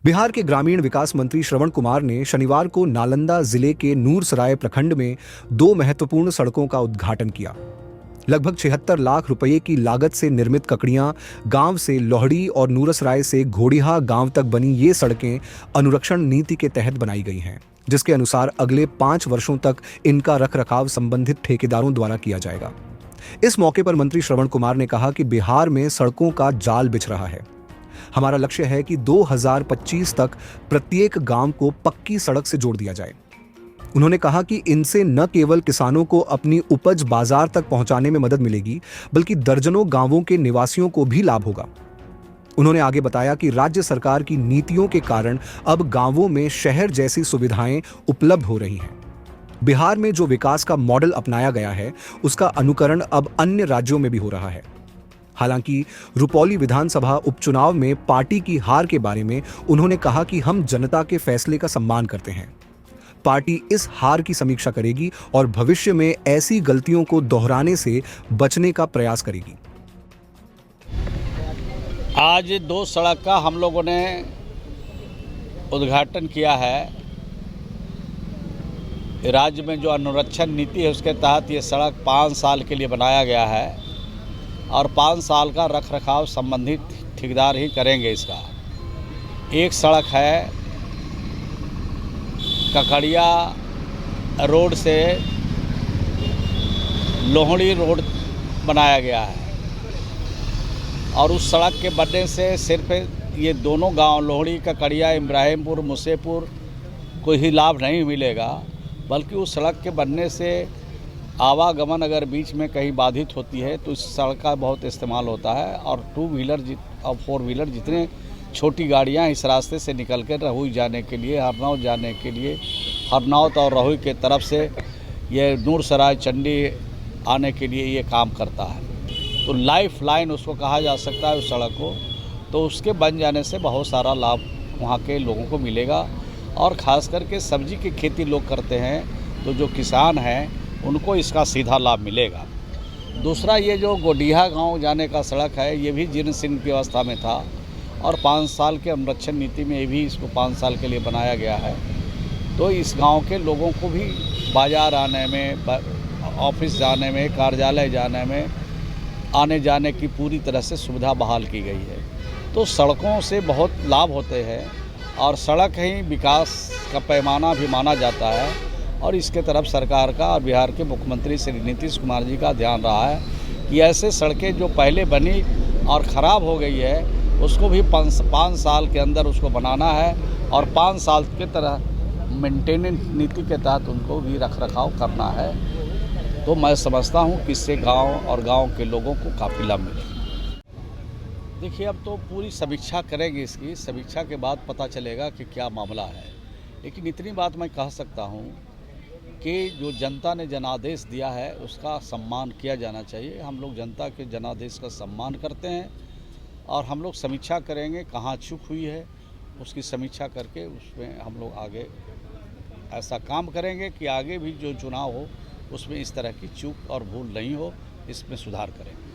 बिहार के ग्रामीण विकास मंत्री श्रवण कुमार ने शनिवार को नालंदा जिले के नूरसराय प्रखंड में दो महत्वपूर्ण सड़कों का उद्घाटन किया। लगभग 76 लाख रुपए की लागत से निर्मित ककड़ियां गांव से लोहड़ी और नूरसराय से घोड़िहा गांव तक बनी ये सड़कें अनुरक्षण नीति के तहत बनाई गई हैं, जिसके अनुसार अगले 5 वर्षों तक इनका रखरखाव संबंधित ठेकेदारों द्वारा किया जाएगा। इस मौके पर मंत्री श्रवण कुमार ने कहा कि बिहार में सड़कों का जाल बिछ रहा है। हमारा लक्ष्य है कि 2025 तक प्रत्येक गांव को पक्की सड़क से जोड़ दिया जाए। उन्होंने कहा कि इनसे न केवल किसानों को अपनी उपज बाजार तक पहुंचाने में मदद मिलेगी, बल्कि दर्जनों गांवों के निवासियों को भी लाभ होगा। उन्होंने आगे बताया कि राज्य सरकार की नीतियों के कारण अब गांवों में शहर जैसी सुविधाएं उपलब्ध हो रही हैं। बिहार में जो विकास का मॉडल अपनाया गया है, उसका अनुकरण अब अन्य राज्यों में भी हो रहा है। हालांकि रुपौली विधानसभा उपचुनाव में पार्टी की हार के बारे में उन्होंने कहा कि हम जनता के फैसले का सम्मान करते हैं। पार्टी इस हार की समीक्षा करेगी और भविष्य में ऐसी गलतियों को दोहराने से बचने का प्रयास करेगी। आज दो सड़क का हम लोगों ने उद्घाटन किया है। राज्य में जो अनुरक्षण नीति है उसके तहत ये सड़क 5 साल के लिए बनाया गया है और 5 साल का रखरखाव संबंधित ठेकेदार ही करेंगे। इसका एक सड़क है ककड़िया रोड से लोहड़ी रोड बनाया गया है और उस सड़क के बनने से सिर्फ ये दोनों गांव लोहड़ी ककड़िया इब्राहिमपुर मुसेपुर को ही लाभ नहीं मिलेगा, बल्कि उस सड़क के बनने से आवागमन अगर बीच में कहीं बाधित होती है तो इस सड़क का बहुत इस्तेमाल होता है और 2 व्हीलर और 4 व्हीलर जितने छोटी गाड़ियां इस रास्ते से निकल कर रहुई जाने के लिए, हरनौत जाने के लिए, हरनौत और रहुई के तरफ से ये नूरसराय चंडी आने के लिए ये काम करता है। तो लाइफ लाइन उसको कहा जा सकता है उस सड़क को। तो उसके बन जाने से बहुत सारा लाभ वहाँ के लोगों को मिलेगा और ख़ास करके सब्जी की खेती लोग करते हैं तो जो किसान हैं उनको इसका सीधा लाभ मिलेगा। दूसरा, ये जो घोड़िहा गांव जाने का सड़क है ये भी जीर्ण शीर्ण की अवस्था में था और 5 साल के अनुरक्षण नीति में ये भी इसको 5 साल के लिए बनाया गया है। तो इस गांव के लोगों को भी बाज़ार आने में, ऑफिस जाने में, कार्यालय जाने में, आने जाने की पूरी तरह से सुविधा बहाल की गई है। तो सड़कों से बहुत लाभ होते हैं और सड़क ही विकास का पैमाना भी माना जाता है और इसके तरफ सरकार का और बिहार के मुख्यमंत्री श्री नीतीश कुमार जी का ध्यान रहा है कि ऐसे सड़कें जो पहले बनी और ख़राब हो गई है उसको भी 5 साल के अंदर उसको बनाना है और 5 साल के तरह मेंटेनेंस नीति के तहत उनको भी रखरखाव करना है। तो मैं समझता हूँ कि इससे गाँव और गाँव के लोगों को काफ़ी लाभ मिलेगा। देखिए, अब तो पूरी समीक्षा करेंगे, इसकी समीक्षा के बाद पता चलेगा कि क्या मामला है। लेकिन इतनी बात मैं कह सकता हूँ कि जो जनता ने जनादेश दिया है उसका सम्मान किया जाना चाहिए। हम लोग जनता के जनादेश का सम्मान करते हैं और हम लोग समीक्षा करेंगे कहाँ चूक हुई है, उसकी समीक्षा करके उसमें हम लोग आगे ऐसा काम करेंगे कि आगे भी जो चुनाव हो उसमें इस तरह की चूक और भूल नहीं हो, इसमें सुधार करेंगे।